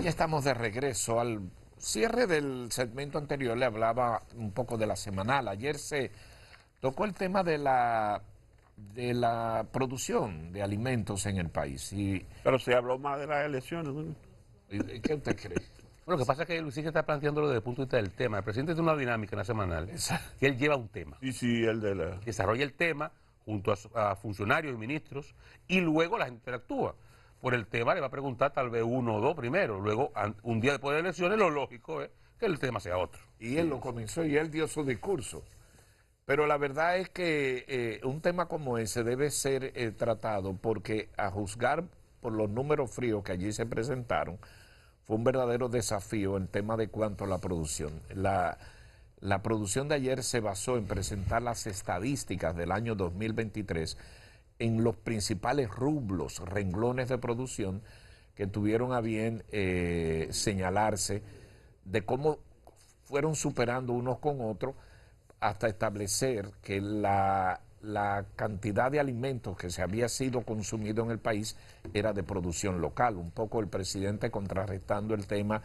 ya estamos de regreso. Al cierre del segmento anterior le hablaba un poco de la semanal. Ayer se tocó el tema de la producción de alimentos en el país. Pero se habló más de las elecciones, ¿no? ¿Qué usted cree? Bueno, lo que pasa es que Luis Sique está planteándolo desde el punto de vista del tema. El presidente tiene una dinámica en la semanal, que él lleva un tema. Sí, el de la... Desarrolla el tema junto a funcionarios y ministros y luego la gente interactúa. Por el tema le va a preguntar tal vez uno o dos primero. Luego, un día después de elecciones, lo lógico es que el tema sea otro. Y él lo comenzó y él dio su discurso. Pero la verdad es que un tema como ese debe ser tratado porque a juzgar por los números fríos que allí se presentaron, fue un verdadero desafío el tema de cuanto a la producción. La producción de ayer se basó en presentar las estadísticas del año 2023 en los principales rublos, renglones de producción que tuvieron a bien señalarse de cómo fueron superando unos con otros hasta establecer que la cantidad de alimentos que se había sido consumido en el país era de producción local. Un poco el presidente contrarrestando el tema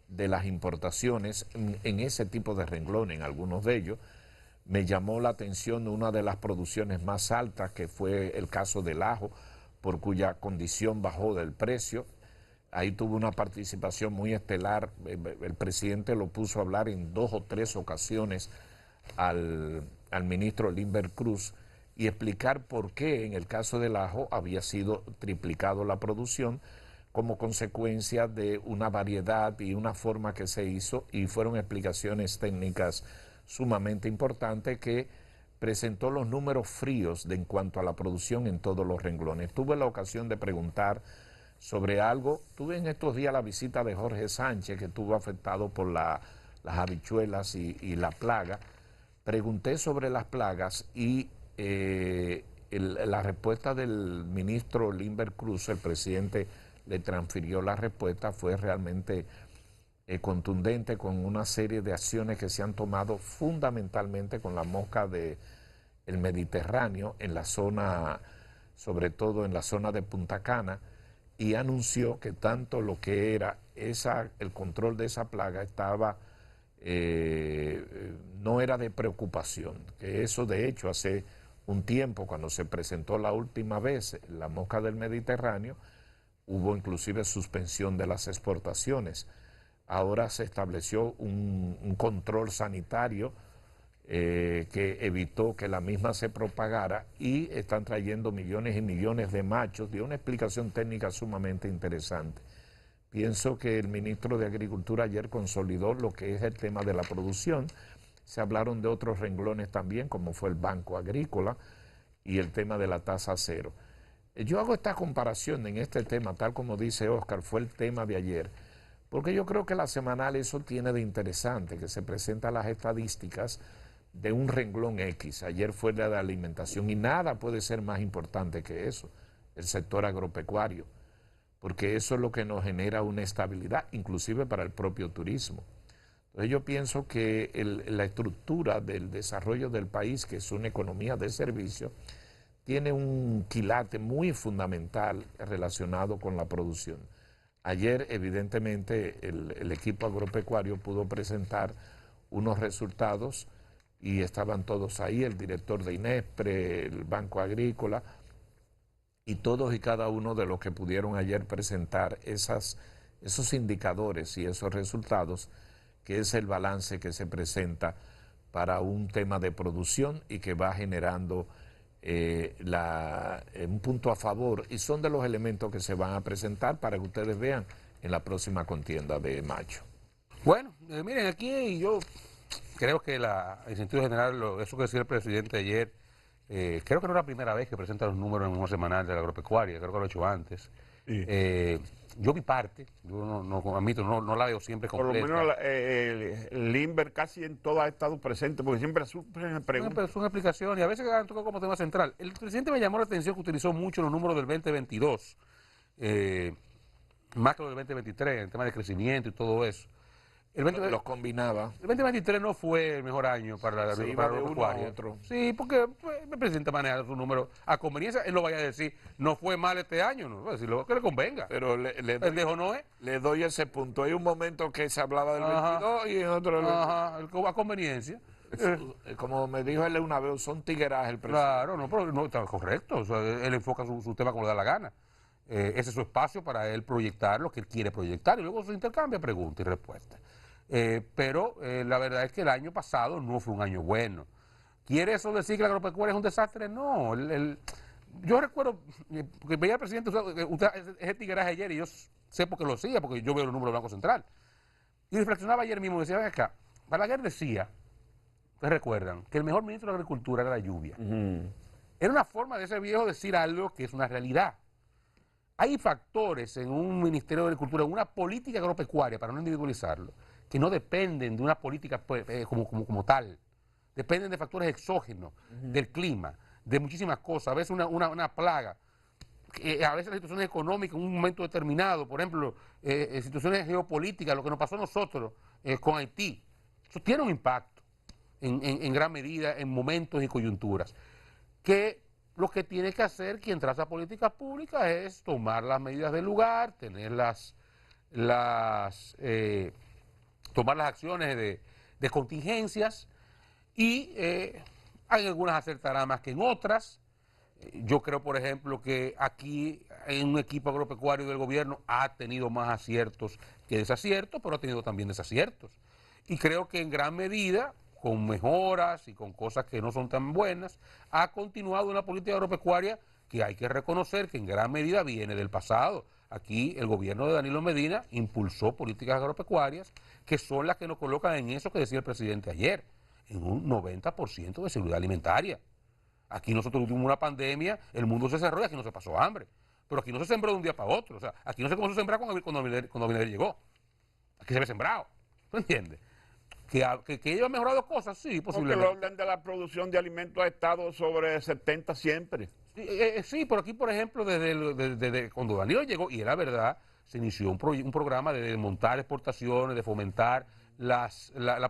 de las importaciones en ese tipo de renglones, en algunos de ellos. Me llamó la atención una de las producciones más altas, que fue el caso del ajo, por cuya condición bajó del precio. Ahí tuvo una participación muy estelar. El presidente lo puso a hablar en 2 o 3 ocasiones al ministro Limber Cruz y explicar por qué en el caso del ajo había sido triplicado la producción como consecuencia de una variedad y una forma que se hizo, y fueron explicaciones técnicas sumamente importantes que presentó los números fríos en cuanto a la producción en todos los renglones. Tuve la ocasión de preguntar sobre algo. Tuve en estos días la visita de Jorge Sánchez, que estuvo afectado por las habichuelas y la plaga. Pregunté sobre las plagas y la respuesta del ministro Limber Cruz, el presidente le transfirió la respuesta, fue realmente contundente, con una serie de acciones que se han tomado fundamentalmente con la mosca del Mediterráneo, en la zona, sobre todo en la zona de Punta Cana, y anunció que tanto lo que era el control de esa plaga estaba... no era de preocupación, que eso de hecho hace un tiempo, cuando se presentó la última vez la mosca del Mediterráneo, hubo inclusive suspensión de las exportaciones. Ahora se estableció un control sanitario que evitó que la misma se propagara, y están trayendo millones y millones de machos. Dio una explicación técnica sumamente interesante. Pienso que el ministro de Agricultura ayer consolidó lo que es el tema de la producción. Se hablaron de otros renglones también, como fue el Banco Agrícola y el tema de la tasa cero. Yo hago esta comparación en este tema, tal como dice Oscar, fue el tema de ayer, porque yo creo que la semanal eso tiene de interesante, que se presentan las estadísticas de un renglón X. Ayer fue la de alimentación, y nada puede ser más importante que eso, el sector agropecuario, porque eso es lo que nos genera una estabilidad, inclusive para el propio turismo. Entonces yo pienso que la estructura del desarrollo del país, que es una economía de servicio, tiene un quilate muy fundamental relacionado con la producción. Ayer, evidentemente, el equipo agropecuario pudo presentar unos resultados y estaban todos ahí, el director de INESPRE, el Banco Agrícola, y todos y cada uno de los que pudieron ayer presentar esos indicadores y esos resultados, que es el balance que se presenta para un tema de producción y que va generando un punto a favor, y son de los elementos que se van a presentar para que ustedes vean en la próxima contienda de mayo. Bueno, miren, aquí yo creo que en sentido general, eso que decía el presidente ayer, creo que no es la primera vez que presenta los números en una semanal de la agropecuaria, creo que lo he hecho antes. Sí. Yo vi parte, yo no admito, no la veo siempre completa. Por lo menos el Limber casi en todo ha estado presente, porque siempre surgen preguntas. Es una explicación, y a veces toca como tema central. El presidente me llamó la atención que utilizó mucho los números del 2022, más que los del 2023, en tema de crecimiento y todo eso. El 20 Los combinaba. el 2023 no fue el mejor año para la Se iba de uno a agropecuaria. otro. Sí, porque pues, el presidente maneja su número a conveniencia. Él no vaya a decir, no fue mal este año, no va a decir lo que le convenga. Pero le Pendejo no es. doy ese punto. Hay un momento que se hablaba del Ajá. 22 y en otro del 22. Ajá, a conveniencia. Como me dijo él una vez, son tiguerajes el presidente. Claro, no, pero no está correcto. O sea, él enfoca su tema como le da la gana. Ese es su espacio para él proyectar lo que él quiere proyectar y luego se intercambia preguntas y respuestas. Pero la verdad es que el año pasado no fue un año bueno. ¿Quiere eso decir que la agropecuaria es un desastre? No. Yo recuerdo que veía al presidente usar ese tigueraje ayer y yo sé por qué lo hacía, porque yo veo los números del Banco Central. Y reflexionaba ayer mismo, decía, ven acá, Balaguer decía, ustedes recuerdan, que el mejor ministro de Agricultura era la lluvia. Era una forma de ese viejo decir algo que es una realidad. Hay factores en un Ministerio de Agricultura, en una política agropecuaria, para no individualizarlo, que no dependen de una política como tal. Dependen de factores exógenos, del clima, de muchísimas cosas. A veces una plaga, a veces las situaciones económicas en un momento determinado, por ejemplo, situaciones geopolíticas, lo que nos pasó a nosotros con Haití. Eso tiene un impacto en gran medida en momentos y coyunturas. Que lo que tiene que hacer quien traza políticas públicas es tomar las medidas del lugar, tener tomar las acciones de contingencias y hay algunas acertará más que en otras. Yo creo, por ejemplo, que aquí en un equipo agropecuario del gobierno ha tenido más aciertos que desaciertos, pero ha tenido también desaciertos. Y creo que en gran medida, con mejoras y con cosas que no son tan buenas, ha continuado una política agropecuaria que hay que reconocer que en gran medida viene del pasado. Aquí el gobierno de Danilo Medina impulsó políticas agropecuarias que son las que nos colocan en eso que decía el presidente ayer, en un 90% de seguridad alimentaria. Aquí nosotros tuvimos una pandemia, el mundo se cerró y aquí no se pasó hambre. Pero aquí no se sembró de un día para otro. O sea, aquí no se comenzó a sembrar cuando Abinader llegó. Aquí se había sembrado. ¿Tú entiendes? Que ellos han mejorado cosas, sí, Porque posiblemente. el orden de la producción de alimentos ha estado sobre 70 siempre. Sí, por aquí, por ejemplo, desde cuando Danilo llegó, y era verdad, se inició un programa de desmontar exportaciones, de fomentar la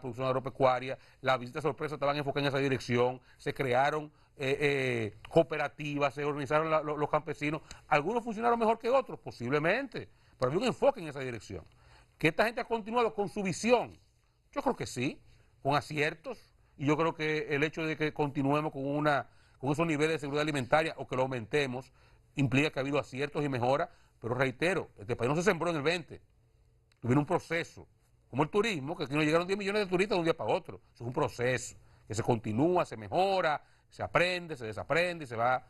producción agropecuaria, las visitas sorpresa estaban enfocadas en esa dirección, se crearon cooperativas, se organizaron los campesinos, algunos funcionaron mejor que otros, posiblemente, pero había un enfoque en esa dirección. Que esta gente ha continuado con su visión, yo creo que sí, con aciertos, y yo creo que el hecho de que continuemos con esos niveles de seguridad alimentaria o que lo aumentemos, implica que ha habido aciertos y mejoras, pero reitero, este país no se sembró en el 20, tuvieron un proceso, como el turismo, que aquí no llegaron 10 millones de turistas de un día para otro, eso es un proceso, que se continúa, se mejora, se aprende, se desaprende, se va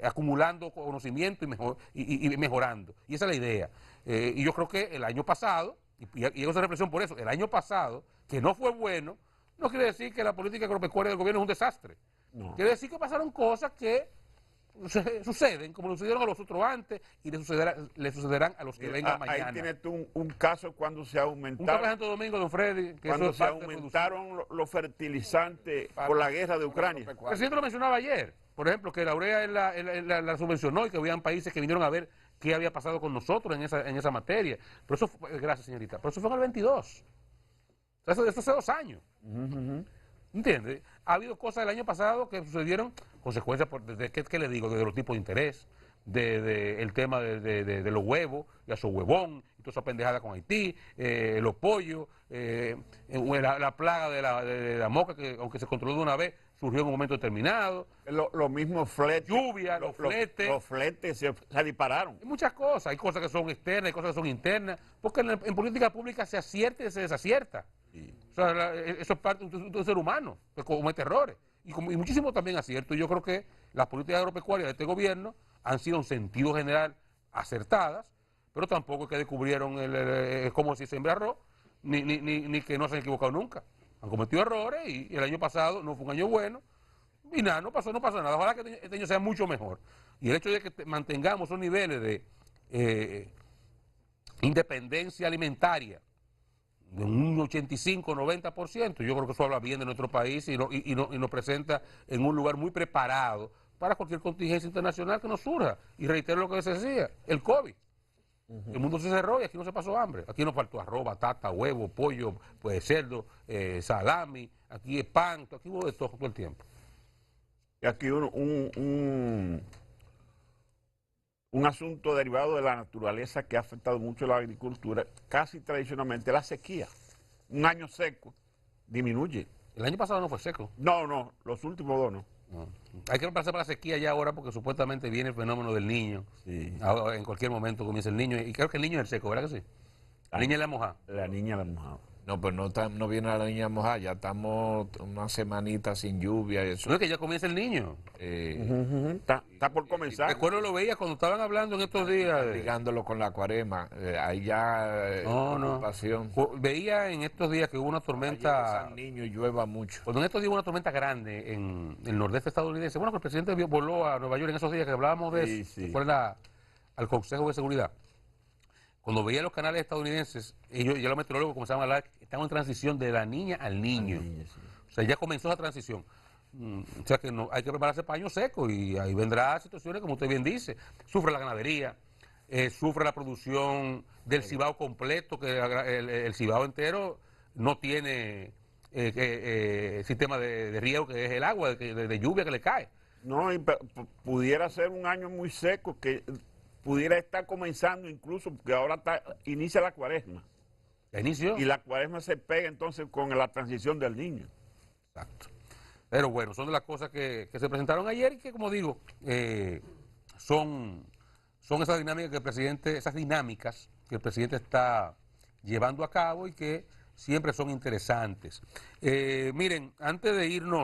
acumulando conocimiento y mejorando, y esa es la idea. Y yo creo que el año pasado, y hago esa reflexión por eso, el año pasado, que no fue bueno, no quiere decir que la política agropecuaria del gobierno es un desastre. No. Quiere decir que pasaron cosas que suceden, como le sucedieron a los otros antes, y le sucederán a los que vengan mañana. Ahí tienes tú un caso cuando se aumentaron. Un caso de Santo Domingo, don Freddy. Que cuando se aumentaron los fertilizantes por la guerra de Ucrania. El presidente lo mencionaba ayer, por ejemplo, que la urea él la subvencionó y que habían países que vinieron a ver qué había pasado con nosotros en esa materia. Pero eso fue, gracias, señorita, pero eso fue en el 22. Eso hace 2 años. ¿Entiendes? Ha habido cosas del año pasado que sucedieron, consecuencias, ¿qué le digo? De los tipos de interés, el tema de los huevos, y a su huevón, y toda esa pendejada con Haití, los pollos, la plaga de la mosca, que aunque se controló de una vez, surgió en un momento determinado. Los mismos fletes. Lluvia, los fletes. Los fletes se dispararon. Hay muchas cosas, hay cosas que son externas, hay cosas que son internas, porque en política pública se acierta y se desacierta. O sea, eso es parte de un ser humano, que comete errores. Y muchísimo también acierto. Y yo creo que las políticas agropecuarias de este gobierno han sido en sentido general acertadas, pero tampoco es que descubrieron cómo se siembra arroz, ni que no se han equivocado nunca. Han cometido errores y el año pasado no fue un año bueno y nada, no pasó nada. Ojalá que este año sea mucho mejor. Y el hecho de que mantengamos esos niveles de independencia alimentaria de un 85-90%, yo creo que eso habla bien de nuestro país y nos presenta en un lugar muy preparado para cualquier contingencia internacional que nos surja. Y reitero lo que se decía, el COVID. El mundo se cerró y aquí no se pasó hambre. Aquí no faltó arroz, batata, huevo, pollo, pues cerdo, salami, aquí es pan, aquí hubo de todo el tiempo. Y aquí un asunto derivado de la naturaleza que ha afectado mucho la agricultura, casi tradicionalmente la sequía. Un año seco disminuye. El año pasado no fue seco. No, los últimos dos no. No. Hay que prepararse para la sequía ya ahora porque supuestamente viene el fenómeno del niño. Sí. Ahora, en cualquier momento comienza el niño. Y creo que el niño es el seco, ¿verdad que sí? La niña es la mojada. La niña la mojada. No, pues no viene la niña mojada, ya estamos una semanita sin lluvia y eso. No es que ya comienza el niño. Está por comenzar. Recuerdo lo veía cuando estaban hablando en estos días. Ligándolo con la cuaresma, ahí ya preocupación. Veía en estos días que hubo una tormenta. Al niño y llueva mucho. Cuando en estos días hubo una tormenta grande en el nordeste estadounidense. Bueno, que el presidente voló a Nueva York en esos días que hablábamos de eso. Sí. Fue al Consejo de Seguridad. Cuando veía los canales estadounidenses, ellos ya los meteorólogos comenzaban a hablar, estamos en transición de la niña al niño. Sí. O sea, ya comenzó esa transición. O sea que no, hay que prepararse para año seco y ahí vendrá situaciones, como usted bien dice. Sufre la ganadería, sufre la producción del cibao completo, que el cibao entero no tiene sistema de riego, que es el agua, de lluvia que le cae. No, y pudiera ser un año muy seco que pudiera estar comenzando incluso, porque ahora inicia la cuaresma. ¿Ya inició? Y la cuaresma se pega entonces con la transición del niño. Exacto. Pero bueno, son de las cosas que se presentaron ayer y que, como digo, son esas dinámicas que el presidente está llevando a cabo y que siempre son interesantes. Miren, antes de irnos